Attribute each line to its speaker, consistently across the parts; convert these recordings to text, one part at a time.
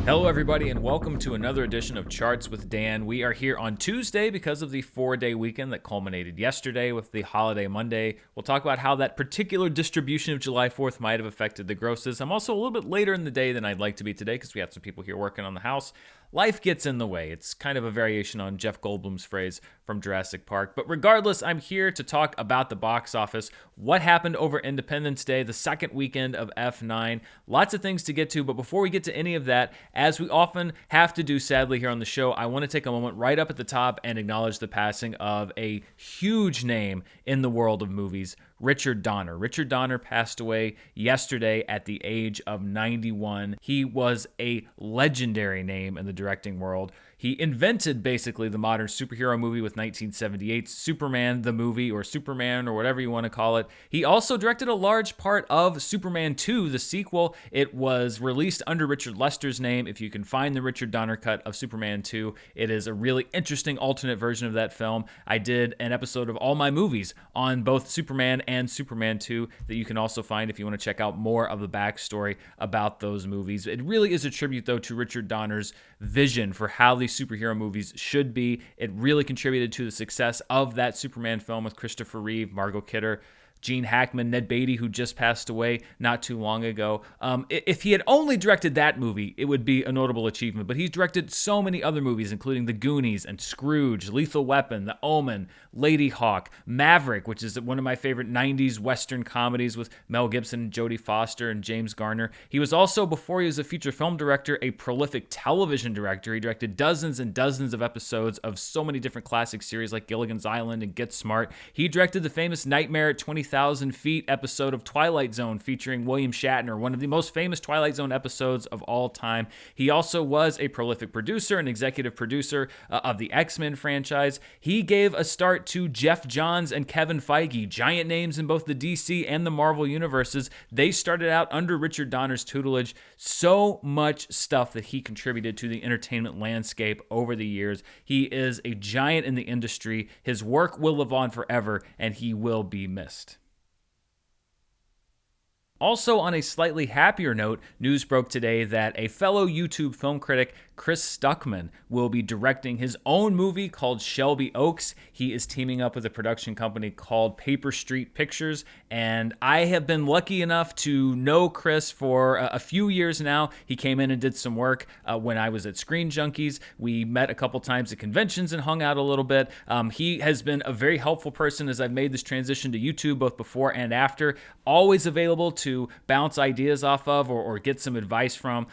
Speaker 1: Hello, everybody, and welcome to another edition of Charts with Dan. We are here on Tuesday because of the 4-day weekend that culminated yesterday with the holiday Monday. We'll talk about how that particular distribution of July 4th might have affected the grosses. I'm also a little bit later in the day than I'd like to be today because we have some people here working on the house. Life gets in the way. It's kind of a variation on Jeff Goldblum's phrase from Jurassic Park. But regardless, I'm here to talk about the box office, what happened over Independence Day, the second weekend of F9. Lots of things to get to, but before we get to any of that, as we often have to do sadly here on the show, I want to take a moment right up at the top and acknowledge the passing of a huge name in the world of movies, Richard Donner. Richard Donner passed away yesterday at the age of 91. He was a legendary name in the directing world. He invented basically the modern superhero movie with 1978's Superman the movie, or Superman, or whatever you want to call it. He also directed a large part of Superman 2, the sequel. It was released under Richard Lester's name. If you can find the Richard Donner cut of Superman 2, it is a really interesting alternate version of that film. I did an episode of all my movies on both Superman and Superman 2 that you can also find if you want to check out more of the backstory about those movies. It really is a tribute, though, to Richard Donner's vision for how these superhero movies should be. It really contributed to the success of that Superman film with Christopher Reeve, Margot Kidder, Gene Hackman, Ned Beatty, who just passed away not too long ago. If he had only directed that movie, it would be a notable achievement. But he's directed so many other movies, including The Goonies and Scrooge, Lethal Weapon, The Omen, Lady Hawk, Maverick, which is one of my favorite 90s Western comedies with Mel Gibson, Jodie Foster, and James Garner. He was also, before he was a feature film director, a prolific television director. He directed dozens and dozens of episodes of so many different classic series like Gilligan's Island and Get Smart. He directed the famous Nightmare at 20,000 Feet episode of Twilight Zone featuring William Shatner, one of the most famous Twilight Zone episodes of all time. He also was a prolific producer and executive producer of the X-Men franchise. He gave a start to Jeff Johns and Kevin Feige, giant names in both the DC and the Marvel universes. They started out under Richard Donner's tutelage. So much stuff that he contributed to the entertainment landscape over the years. He is a giant in the industry. His work will live on forever, and he will be missed. Also, on a slightly happier note, news broke today that a fellow YouTube film critic, Chris Stuckman, will be directing his own movie called Shelby Oaks. He is teaming up with a production company called Paper Street Pictures, and I have been lucky enough to know Chris for a few years now. He came in and did some work when I was at Screen Junkies. We met a couple times at conventions and hung out a little bit. He has been a very helpful person as I've made this transition to YouTube, both before and after. Always available to bounce ideas off of or get some advice from.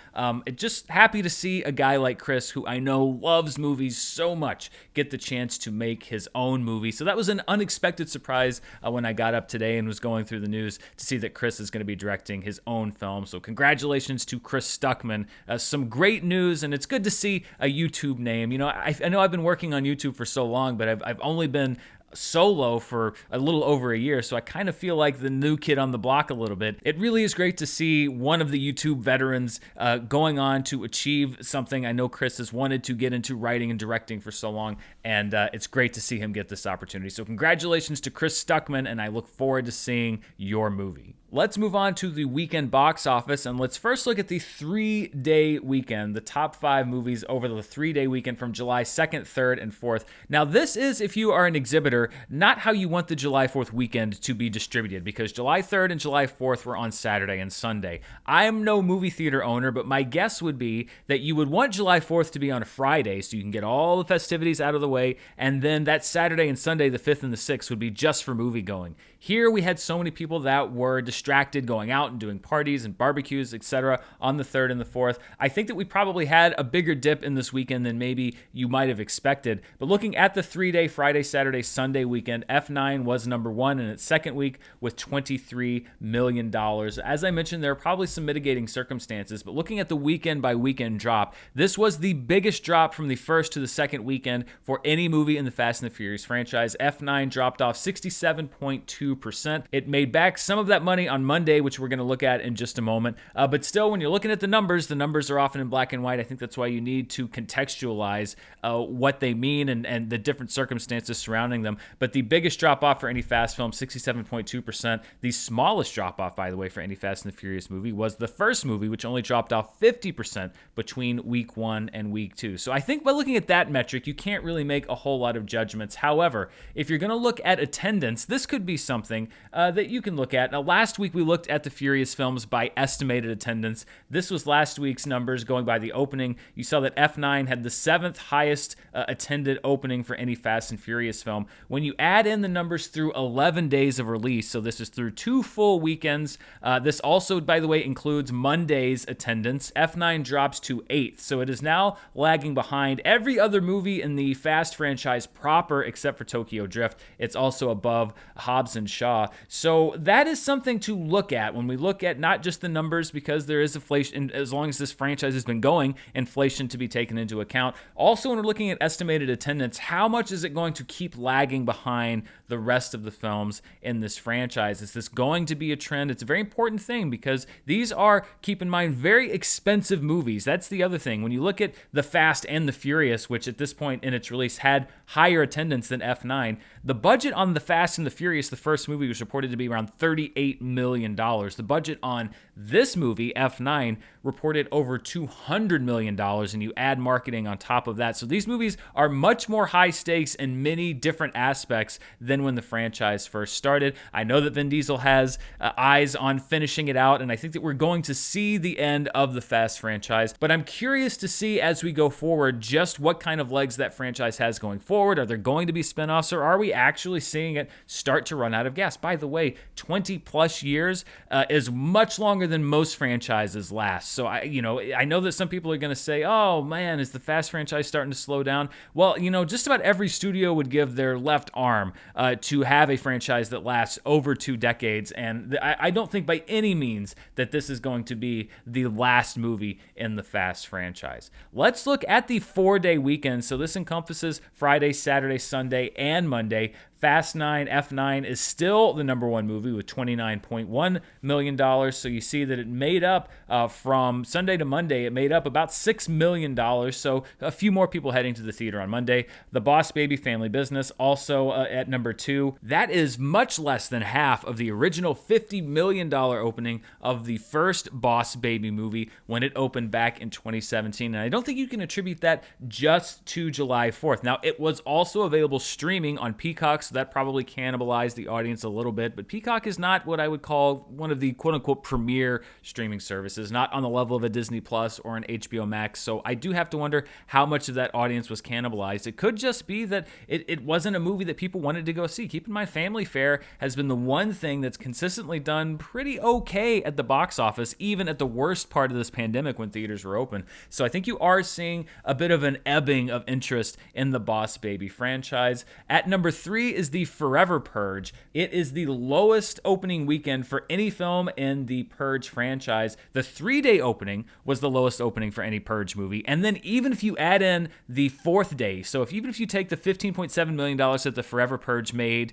Speaker 1: Just happy to see a guy like Chris, who I know loves movies so much, get the chance to make his own movie. So that was an unexpected surprise when I got up today and was going through the news to see that Chris is going to be directing his own film. So congratulations to Chris Stuckman. Some great news, and it's good to see a YouTube name. You know, I know I've been working on YouTube for so long, but I've only been solo for a little over a year, so I kind of feel like the new kid on the block a little bit. It really is great to see one of the YouTube veterans going on to achieve something. I know Chris has wanted to get into writing and directing for so long, and it's great to see him get this opportunity. So congratulations to Chris Stuckman, and I look forward to seeing your movie. Let's move on to the weekend box office, and let's first look at the 3-day weekend, the top 5 movies over the 3-day weekend from July 2nd, 3rd, and 4th. Now, this is, if you are an exhibitor, not how you want the July 4th weekend to be distributed, because July 3rd and July 4th were on Saturday and Sunday. I am no movie theater owner, but my guess would be that you would want July 4th to be on a Friday so you can get all the festivities out of the way, and then that Saturday and Sunday, the 5th and the 6th, would be just for movie going. Here we had so many people that were distracted going out and doing parties and barbecues, etc. on the 3rd and the 4th. I think that we probably had a bigger dip in this weekend than maybe you might have expected. But looking at the 3-day Friday, Saturday, Sunday weekend, F9 was number 1 in its second week with $23 million. As I mentioned, there are probably some mitigating circumstances, but looking at the weekend by weekend drop, this was the biggest drop from the first to the second weekend for any movie in the Fast and the Furious franchise. F9 dropped off $67.2 62%. It made back some of that money on Monday, which we're going to look at in just a moment. But still, when you're looking at the numbers are often in black and white. I think that's why you need to contextualize what they mean and the different circumstances surrounding them. But the biggest drop-off for any Fast film, 67.2%. The smallest drop-off, by the way, for any Fast and the Furious movie was the first movie, which only dropped off 50% between week 1 and week 2. So I think by looking at that metric, you can't really make a whole lot of judgments. However, if you're going to look at attendance, this could be something that you can look at. Now, last week we looked at the Furious films by estimated attendance. This was last week's numbers going by the opening. You saw that F9 had the 7th highest attended opening for any Fast and Furious film. When you add in the numbers through 11 days of release, so this is through 2 full weekends. This also, by the way, includes Monday's attendance. F9 drops to 8th, so it is now lagging behind every other movie in the Fast franchise proper, except for Tokyo Drift. It's also above Hobbs and Shaw. So that is something to look at when we look at not just the numbers, because there is inflation, as long as this franchise has been going, inflation to be taken into account. Also, when we're looking at estimated attendance, how much is it going to keep lagging behind the rest of the films in this franchise? Is this going to be a trend? It's a very important thing because these are, keep in mind, very expensive movies. That's the other thing. When you look at The Fast and the Furious, which at this point in its release had higher attendance than F9, the budget on The Fast and the Furious, the first movie, was reported to be around $38 million. The budget on this movie, F9, reported over $200 million, and you add marketing on top of that. So these movies are much more high stakes in many different aspects than when the franchise first started. I know that Vin Diesel has eyes on finishing it out, and I think that we're going to see the end of the Fast franchise, but I'm curious to see as we go forward just what kind of legs that franchise has going forward. Are there going to be spinoffs, or are we actually seeing it start to run out of gas? By the way, 20 plus years is much longer than most franchises last. So I know that some people are going to say, oh man, is the Fast franchise starting to slow down? Well, just about every studio would give their left arm to have a franchise that lasts over 2 decades. And I don't think by any means that this is going to be the last movie in the Fast franchise. Let's look at the 4-day weekend. So this encompasses Friday, Saturday, Sunday, and Monday. Fast 9, F9 is still the number 1 movie with $29.1 million. So you see that it made up from Sunday to Monday, it made up about $6 million. So a few more people heading to the theater on Monday. The Boss Baby Family Business also at number 2. That is much less than half of the original $50 million opening of the first Boss Baby movie when it opened back in 2017. And I don't think you can attribute that just to July 4th. Now, it was also available streaming on Peacock, so that probably cannibalized the audience a little bit. But Peacock is not what I would call one of the quote-unquote premier streaming services, not on the level of a Disney Plus or an HBO Max. So I do have to wonder how much of that audience was cannibalized. It could just be that it wasn't a movie that people wanted to go see. Keep in mind, Family Fare has been the one thing that's consistently done pretty okay at the box office, even at the worst part of this pandemic when theaters were open. So I think you are seeing a bit of an ebbing of interest in the Boss Baby franchise. At number 3 is the Forever Purge. It is the lowest opening weekend for any film in the Purge franchise. The 3-day opening was the lowest opening for any Purge movie. And then even if you add in the 4th day, so even if you take the $15.7 million that the Forever Purge made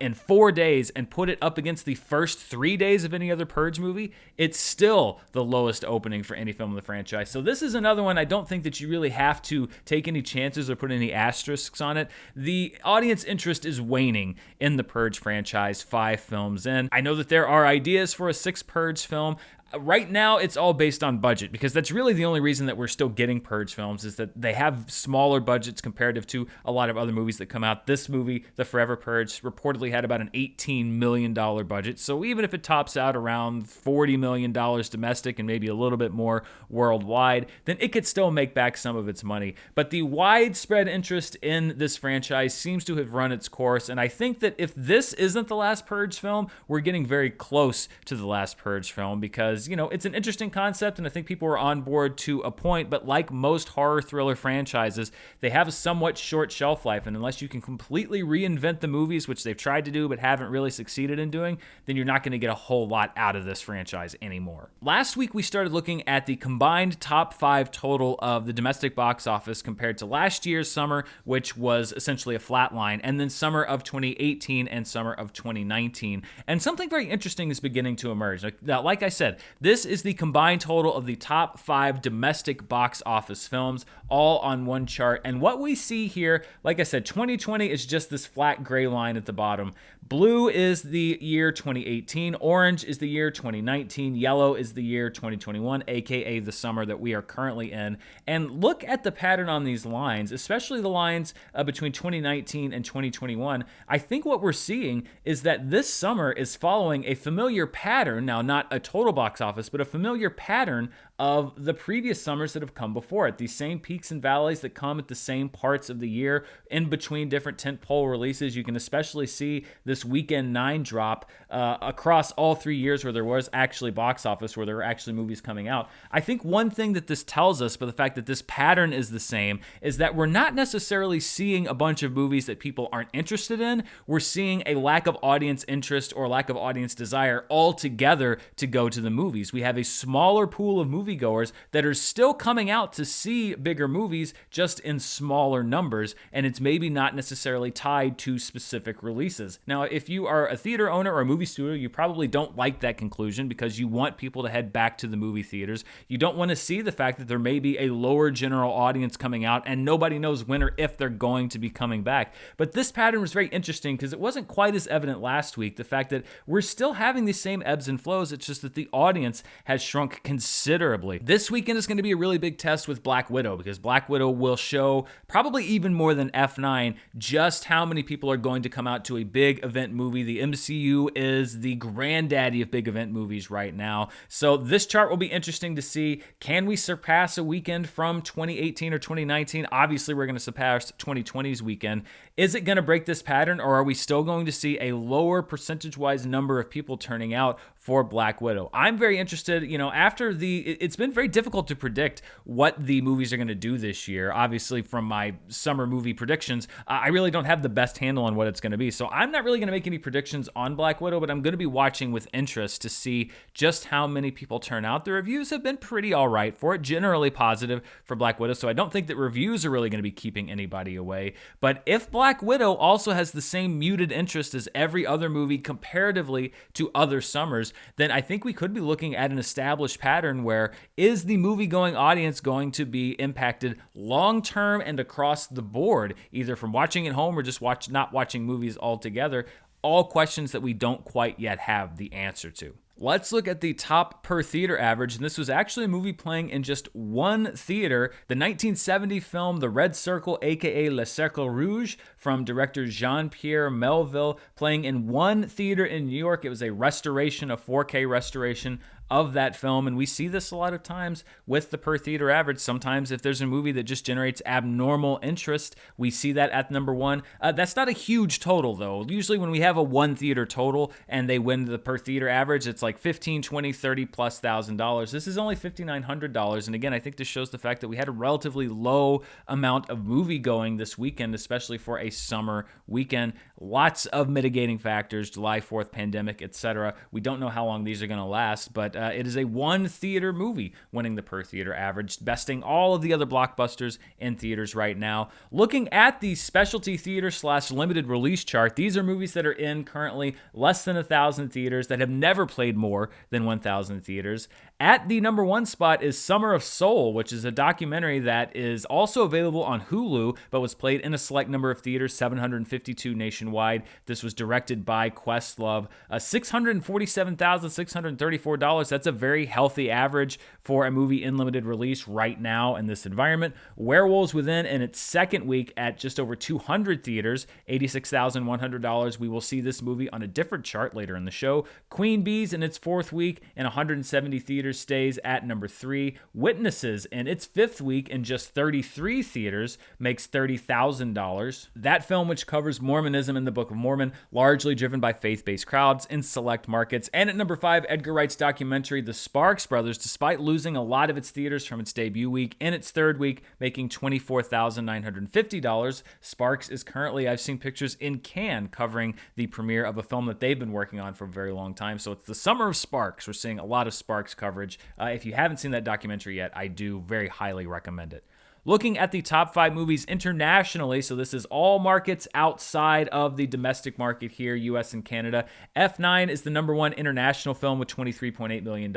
Speaker 1: in 4 days and put it up against the first 3 days of any other Purge movie, it's still the lowest opening for any film in the franchise. So this is another one I don't think that you really have to take any chances or put any asterisks on it. The audience interest is waning in the Purge franchise 5 films in. I know that there are ideas for a 6th Purge film. Right now, it's all based on budget, because that's really the only reason that we're still getting Purge films, is that they have smaller budgets comparative to a lot of other movies that come out. This movie, The Forever Purge, reportedly had about an $18 million budget. So even if it tops out around $40 million domestic and maybe a little bit more worldwide, then it could still make back some of its money. But the widespread interest in this franchise seems to have run its course, and I think that if this isn't the last Purge film, we're getting very close to the last Purge film, because because, it's an interesting concept, and I think people were on board to a point, but like most horror thriller franchises, they have a somewhat short shelf life, and unless you can completely reinvent the movies, which they've tried to do but haven't really succeeded in doing, then you're not going to get a whole lot out of this franchise anymore. Last week, we started looking at the combined top 5 total of the domestic box office compared to last year's summer, which was essentially a flat line, and then summer of 2018 and summer of 2019. And something very interesting is beginning to emerge. Now, like I said, this is the combined total of the top 5 domestic box office films, all on one chart. And what we see here, like I said, 2020 is just this flat gray line at the bottom. Blue is the year 2018, orange is the year 2019, yellow is the year 2021, aka the summer that we are currently in. And look at the pattern on these lines, especially the lines between 2019 and 2021. I think what we're seeing is that this summer is following a familiar pattern, now not a total box office, but a familiar pattern of the previous summers that have come before it. These same peaks and valleys that come at the same parts of the year in between different tentpole releases. You can especially see this Weekend 9 drop across all 3 years where there was actually box office, where there were actually movies coming out. I think one thing that this tells us, but the fact that this pattern is the same, is that we're not necessarily seeing a bunch of movies that people aren't interested in. We're seeing a lack of audience interest or lack of audience desire altogether to go to the movies. We have a smaller pool of moviegoers that are still coming out to see bigger movies, just in smaller numbers, and it's maybe not necessarily tied to specific releases. Now, if you are a theater owner or a movie studio, you probably don't like that conclusion because you want people to head back to the movie theaters. You don't want to see the fact that there may be a lower general audience coming out and nobody knows when or if they're going to be coming back. But this pattern was very interesting because it wasn't quite as evident last week, the fact that we're still having the same ebbs and flows. It's just that the audience has shrunk considerably. This weekend is going to be a really big test with Black Widow, because Black Widow will show, probably even more than F9, just how many people are going to come out to a big event movie. The MCU is the granddaddy of big event movies right now. So this chart will be interesting to see. Can we surpass a weekend from 2018 or 2019? Obviously, we're going to surpass 2020's weekend. Is it going to break this pattern, or are we still going to see a lower percentage-wise number of people turning out for Black Widow? I'm very interested. It's been very difficult to predict what the movies are going to do this year. Obviously, from my summer movie predictions, I really don't have the best handle on what it's going to be. So I'm not really going to make any predictions on Black Widow, but I'm going to be watching with interest to see just how many people turn out. The reviews have been pretty all right for it, generally positive for Black Widow. So I don't think that reviews are really going to be keeping anybody away. But if Black Widow also has the same muted interest as every other movie comparatively to other summers, then I think we could be looking at an established pattern where, is the movie-going audience going to be impacted long-term and across the board, either from watching at home or just not watching movies altogether? All questions that we don't quite yet have the answer to. Let's look at the top per theater average, and this was actually a movie playing in just one theater. The 1970 film The Red Circle, aka Le Cercle Rouge, from director Jean-Pierre Melville, playing in one theater in New York. It was a restoration, a 4K restoration of that film, and we see this a lot of times with the per theater average. Sometimes if there's a movie that just generates abnormal interest, we see that at number one. That's not a huge total, though. Usually when we have a one theater total and they win the per theater average, it's like $15, $20, $30 plus thousand dollars. This is only $5,900, and again, I think this shows the fact that we had a relatively low amount of movie going this weekend, especially for a summer weekend. Lots of mitigating factors, July 4th pandemic, etc. We don't know how long these are going to last, but it is a one theater movie winning the per theater average, besting all of the other blockbusters in theaters right now. Looking at the specialty theater / limited release chart, these are movies that are in currently less than 1,000 theaters, that have never played more than 1,000 theaters. At the number one spot is Summer of Soul, which is a documentary that is also available on Hulu, but was played in a select number of theaters, 752 nationwide. This was directed by Questlove. $647,634. That's a very healthy average for a movie in limited release right now in this environment. Werewolves Within, in its second week at just over 200 theaters, $86,100. We will see this movie on a different chart later in the show. Queen Bees, in its its fourth week in 170 theaters stays at number 3. Witnesses, in its fifth week in just 33 theaters, makes $30,000. That film, which covers Mormonism and the Book of Mormon, largely driven by faith-based crowds in select markets. And at number 5, Edgar Wright's documentary, The Sparks Brothers, despite losing a lot of its theaters from its debut week, in its third week, making $24,950. Sparks is currently, I've seen pictures in Cannes covering the premiere of a film that they've been working on for a very long time. So it's the summer of Sparks. We're seeing a lot of Sparks coverage. If you haven't seen that documentary yet, I do very highly recommend it. Looking at the top 5 movies internationally, so this is all markets outside of the domestic market here, US and Canada. F9 is the number 1 international film with $23.8 million.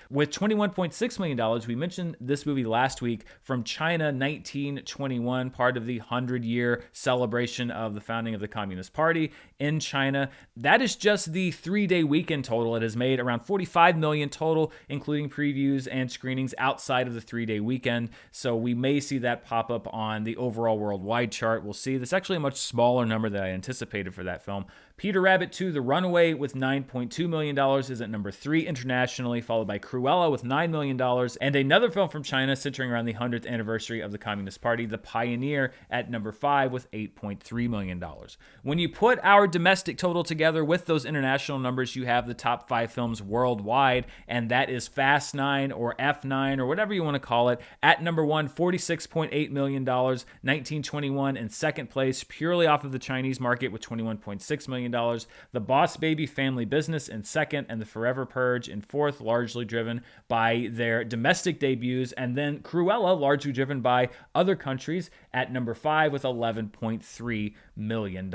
Speaker 1: With $21.6 million, we mentioned this movie last week, from China 1921, part of the 100-year celebration of the founding of the Communist Party in China. That is just the 3-day weekend total. It has made around $45 million total, including previews and screenings outside of the 3-day weekend. So we may see that pop up on the overall worldwide chart. We'll see. That's actually a much smaller number than I anticipated for that film. Peter Rabbit 2, The Runaway, with $9.2 million, is at number 3 internationally, followed by Cruella with $9 million, and another film from China centering around the 100th anniversary of the Communist Party, The Pioneer, at number 5 with $8.3 million. When you put our domestic total together with those international numbers, you have the top 5 films worldwide, and that is Fast 9 or F9 or whatever you want to call it. At number 1, $46.8 million, 1921 in second place, purely off of the Chinese market with $21.6 million. The Boss Baby Family Business in second, and The Forever Purge in fourth, largely driven by their domestic debuts, and then Cruella, largely driven by other countries, at number 5 with $11.3 million.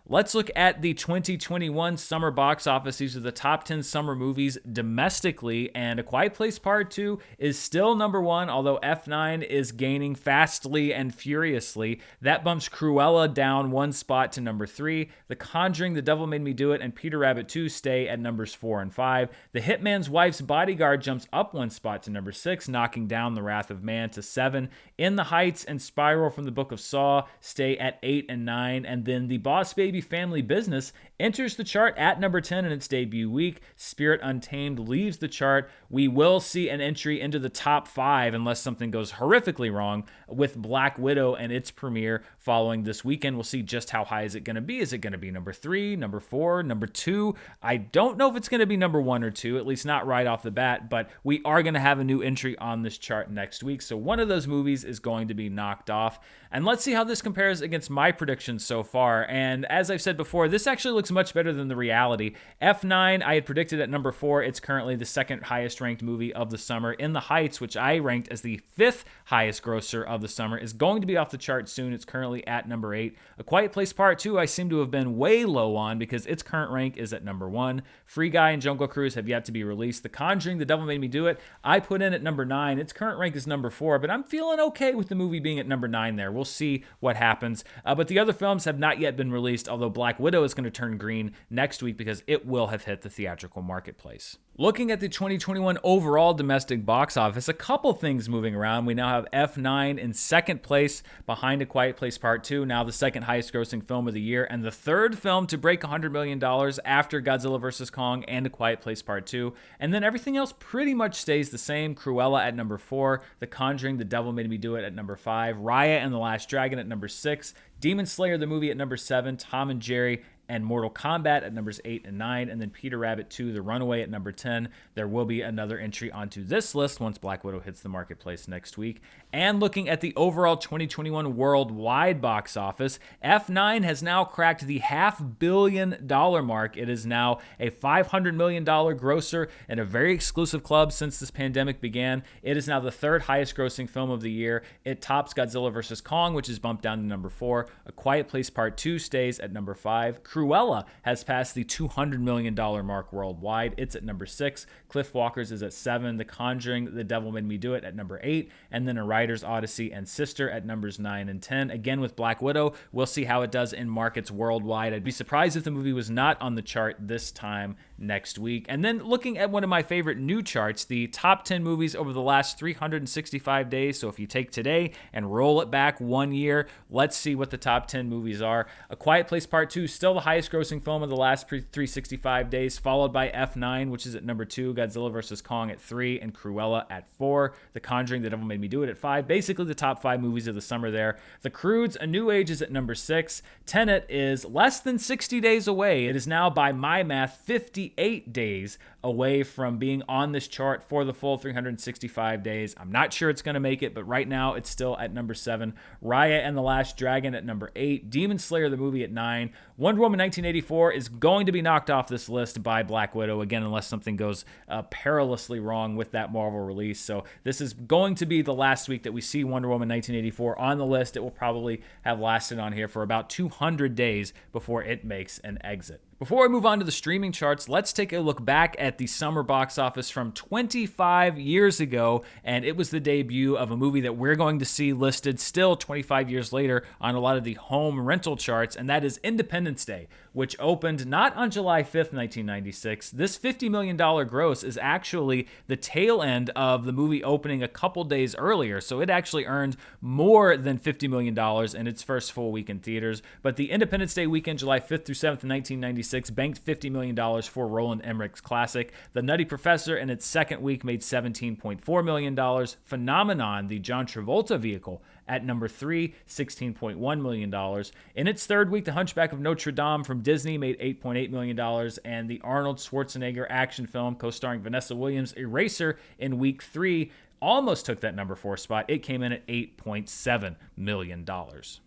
Speaker 1: Let's look at the 2021 summer box office. These are the top 10 summer movies domestically, and A Quiet Place Part 2 is still number 1, although F9 is gaining fastly and furiously. That bumps Cruella down 1 spot to number 3. The Conjuring, The Devil Made Me Do It, and Peter Rabbit 2 stay at numbers 4 and 5. The Hitman's Wife's Bodyguard jumps up 1 spot to number 6, knocking down The Wrath of Man to 7. In the Heights and Spiral from the Book of Saw stay at 8 and 9, and then The Boss Baby Family Business enters the chart at number 10 in its debut week. Spirit Untamed leaves the chart. We will see an entry into the top 5 unless something goes horrifically wrong with Black Widow and its premiere following this weekend. We'll see just how high is it going to be. Is it going to be number 3, number 4, number 2? I don't know if it's going to be number 1 or 2, at least not right off the bat, but we are going to have a new entry on this chart next week. So one of those movies is going to be knocked off. And let's see how this compares against my predictions so far. And as I've said before, this actually looks much better than the reality. F9, I had predicted at number 4. It's currently the second highest ranked movie of the summer. In the Heights, which I ranked as the 5th highest grosser of the summer, is going to be off the chart soon. It's currently at number 8. A Quiet Place Part 2, I seem to have been way low on because its current rank is at number 1. Free Guy and Jungle Cruise have yet to be released. The Conjuring, The Devil Made Me Do It, I put in at number 9. Its current rank is number 4, but I'm feeling okay with the movie being at number 9 there. We'll see what happens. But the other films have not yet been released, although Black Widow is going to turn green next week because it will have hit the theatrical marketplace. Looking at the 2021 overall domestic box office, a couple things moving around. We now have F9 in second place behind A Quiet Place Part 2, now the second highest grossing film of the year, and the third film to break $100 million after Godzilla vs. Kong and A Quiet Place Part 2. And then everything else pretty much stays the same. Cruella at number 4, The Conjuring, The Devil Made Me Do It at number 5, Raya and the Last Dragon at number 6, Demon Slayer the movie at number 7, Tom and Jerry and Mortal Kombat at numbers 8 and 9, and then Peter Rabbit 2, The Runaway at number 10. There will be another entry onto this list once Black Widow hits the marketplace next week. And looking at the overall 2021 worldwide box office, F9 has now cracked the $500 million mark. It is now a $500 million grosser and a very exclusive club since this pandemic began. It is now the third highest grossing film of the year. It tops Godzilla vs. Kong, which is bumped down to number 4. A Quiet Place Part 2 stays at number 5. Cruella has passed the $200 million mark worldwide. It's at number 6. Cliff Walker's is at 7. The Conjuring, The Devil Made Me Do It at number 8. And then A Writer's Odyssey and Sister at numbers 9 and 10. Again, with Black Widow, we'll see how it does in markets worldwide. I'd be surprised if the movie was not on the chart this time next week. And then looking at one of my favorite new charts, the top 10 movies over the last 365 days. So if you take today and roll it back 1 year, let's see what the top 10 movies are. A Quiet Place Part 2, still the highest grossing film of the last 365 days, followed by F9, which is at number 2, Godzilla vs. Kong at 3, and Cruella at 4, The Conjuring, The Devil Made Me Do It at 5. Basically the top 5 movies of the summer there. The Croods, A New Age is at number 6. Tenet is less than 60 days away. It is now, by my math, 58 days away from being on this chart for the full 365 days. I'm not sure it's going to make it, but right now it's still at number 7. Raya and the Last Dragon at number 8. Demon Slayer the movie at 9. Wonder Woman 1984 is going to be knocked off this list by Black Widow, again, unless something goes perilously wrong with that Marvel release. So this is going to be the last week that we see Wonder Woman 1984 on the list. It will probably have lasted on here for about 200 days before it makes an exit. Before I move on to the streaming charts, let's take a look back at the summer box office from 25 years ago, and it was the debut of a movie that we're going to see listed still 25 years later on a lot of the home rental charts, and that is Independence Day, which opened not on July 5th, 1996. This $50 million gross is actually the tail end of the movie opening a couple days earlier, so it actually earned more than $50 million in its first full week in theaters. But the Independence Day weekend, July 5th through 7th, 1996, banked $50 million for Roland Emmerich's classic. The Nutty Professor, in its second week, made $17.4 million. Phenomenon, the John Travolta vehicle, at number 3, $16.1 million. In its third week, The Hunchback of Notre Dame from Disney made $8.8 million, and the Arnold Schwarzenegger action film co-starring Vanessa Williams, Eraser, in week 3 almost took that number 4 spot. It came in at $8.7 million.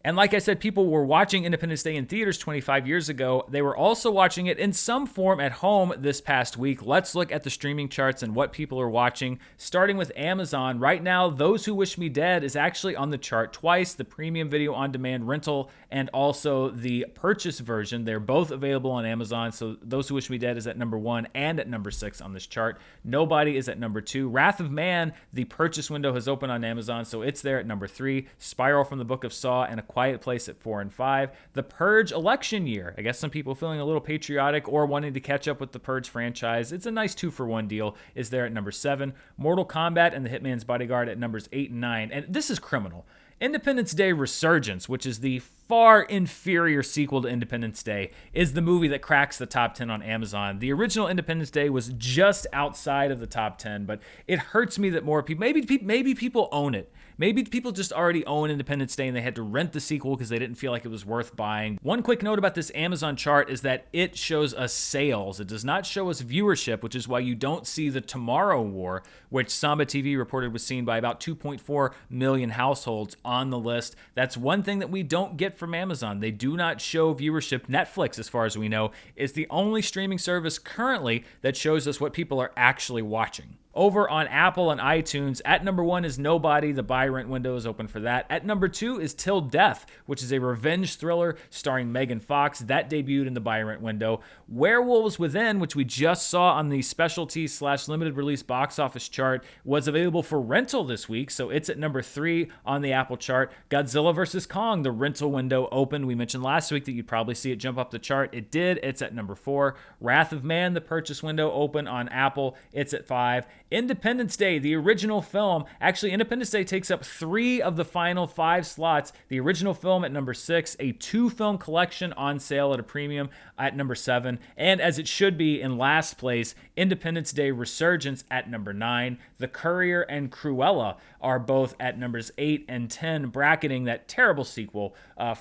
Speaker 1: And like I said, people were watching Independence Day in theaters 25 years ago. They were also watching it in some form at home this past week. Let's look at the streaming charts and what people are watching, starting with Amazon. Right now, Those Who Wish Me Dead is actually on the chart twice, the premium video on demand rental and also the purchase version. They're both available on Amazon. So Those Who Wish Me Dead is at number 1 and at number 6 on this chart. Nobody is at number 2. Wrath of Man, the purchase window has opened on Amazon, so it's there at number 3. Spiral from the Book of Saw and A Quiet Place at 4 and 5. The Purge election year. I guess some people feeling a little patriotic or wanting to catch up with the Purge franchise. It's a nice 2-for-1 deal. Is there at number 7. Mortal Kombat and The Hitman's Bodyguard at numbers 8 and 9. And this is criminal. Independence Day Resurgence, which is the far inferior sequel to Independence Day, is the movie that cracks the top 10 on Amazon. The original Independence Day was just outside of the top 10, but it hurts me that more people, maybe people own it. Maybe people just already own Independence Day and they had to rent the sequel because they didn't feel like it was worth buying. One quick note about this Amazon chart is that it shows us sales. It does not show us viewership, which is why you don't see the Tomorrow War, which Samba TV reported was seen by about 2.4 million households on the list. That's one thing that we don't get from Amazon. They do not show viewership. Netflix, as far as we know, is the only streaming service currently that shows us what people are actually watching. Over on Apple and iTunes, at number 1 is Nobody. The buy rent window is open for that. At number 2 is Till Death, which is a revenge thriller starring Megan Fox. That debuted in the buy rent window. Werewolves Within, which we just saw on the specialty/limited release box office chart, was available for rental this week, so it's at number 3 on the Apple chart. Godzilla vs. Kong, the rental window opened. We mentioned last week that you'd probably see it jump up the chart. It did. It's at number 4. Wrath of Man, the purchase window open on Apple. It's at 5. Independence Day, the original film. Actually, Independence Day takes up 3 of the final 5 slots. The original film at number 6, a 2-film collection on sale at a premium at number 7, and as it should be, in last place, Independence Day Resurgence at number 9. The Courier and Cruella are both at numbers 8 and 10, bracketing that terrible sequel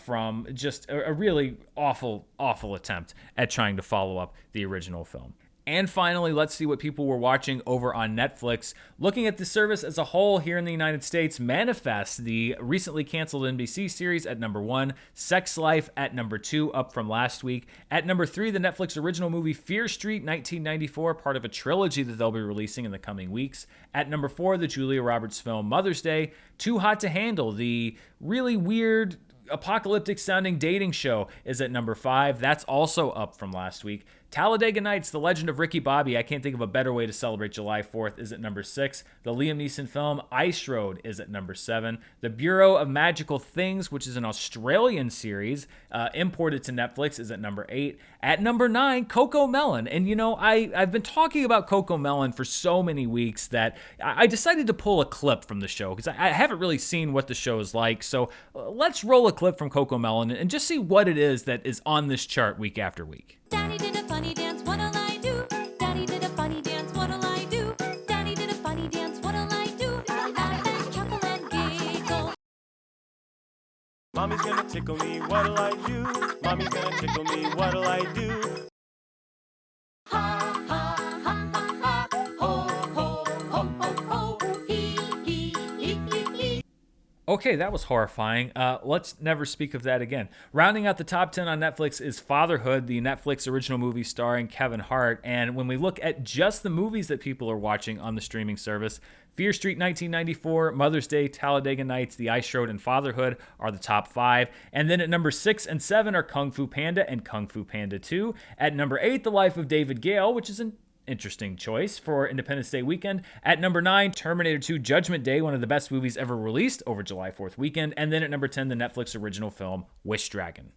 Speaker 1: from just a really awful attempt at trying to follow up the original film. And finally, let's see what people were watching over on Netflix. Looking at the service as a whole here in the United States, Manifest, the recently canceled NBC series, at number 1. Sex Life at number 2, up from last week. At number 3, the Netflix original movie Fear Street 1994, part of a trilogy that they'll be releasing in the coming weeks. At number 4, the Julia Roberts film Mother's Day. Too Hot to Handle, the really weird apocalyptic sounding dating show, is at number 5. That's also up from last week. Talladega Nights, The Legend of Ricky Bobby, I can't think of a better way to celebrate July 4th, is at number 6. The Liam Neeson film Ice Road is at number 7. The Bureau of Magical Things, which is an Australian series imported to Netflix, is at number 8. At number 9, Coco Melon. And you know, I've been talking about Coco Melon for so many weeks that I decided to pull a clip from the show because I haven't really seen what the show is like. So let's roll a clip from Coco Melon and just see what it is that is on this chart week after week.
Speaker 2: Daddy did a funny dance, what'll I do? Daddy did a funny dance, what'll I do? Daddy did a funny dance, what'll I do? I chuckle and giggle.
Speaker 3: Mommy's gonna tickle me, what'll I do? Mommy's gonna tickle me, what'll I do?
Speaker 2: Ha, ha, ha, ha, ha. Ho, ho, ho, ho, ho. Hee, hee, hee, hee, hee.
Speaker 1: Okay, that was horrifying. Let's never speak of that again. Rounding out the top 10 on Netflix is Fatherhood, the Netflix original movie starring Kevin Hart. And when we look at just the movies that people are watching on the streaming service, Fear Street 1994, Mother's Day, Talladega Nights, The Ice Road, and Fatherhood are the top 5. And then at number 6 and 7 are Kung Fu Panda and Kung Fu Panda 2. At number 8, The Life of David Gale, which is an interesting choice for Independence Day weekend. At number 9, Terminator 2 Judgment Day, one of the best movies ever released over July 4th weekend. And then at number 10, the Netflix original film Wish Dragon.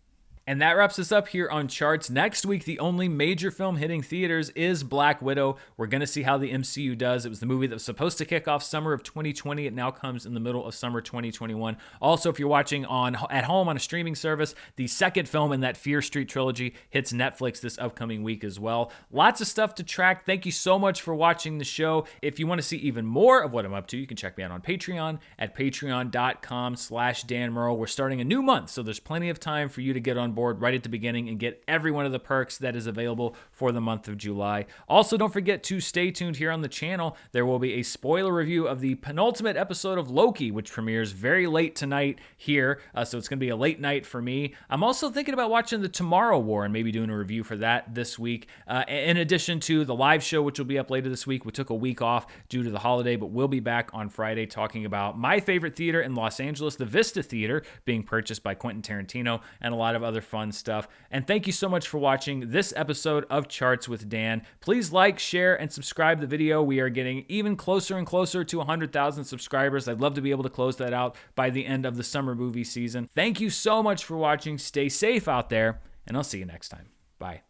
Speaker 1: And that wraps us up here on Charts. Next week, the only major film hitting theaters is Black Widow. We're going to see how the MCU does. It was the movie that was supposed to kick off summer of 2020. It now comes in the middle of summer 2021. Also, if you're watching at home on a streaming service, the second film in that Fear Street trilogy hits Netflix this upcoming week as well. Lots of stuff to track. Thank you so much for watching the show. If you want to see even more of what I'm up to, you can check me out on Patreon at patreon.com/Dan Murrell. We're starting a new month, so there's plenty of time for you to get on board right at the beginning and get every one of the perks that is available for the month of July. Also, don't forget to stay tuned here on the channel. There will be a spoiler review of the penultimate episode of Loki, which premieres very late tonight here, so it's going to be a late night for me. I'm also thinking about watching the Tomorrow War and maybe doing a review for that this week, in addition to the live show, which will be up later this week. We took a week off due to the holiday, but we'll be back on Friday talking about my favorite theater in Los Angeles, the Vista Theater, being purchased by Quentin Tarantino, and a lot of other fun stuff. And thank you so much for watching this episode of Charts with Dan. Please like, share, and subscribe the video. We are getting even closer and closer to 100,000 subscribers. I'd love to be able to close that out by the end of the summer movie season. Thank you so much for watching. Stay safe out there, and I'll see you next time. Bye.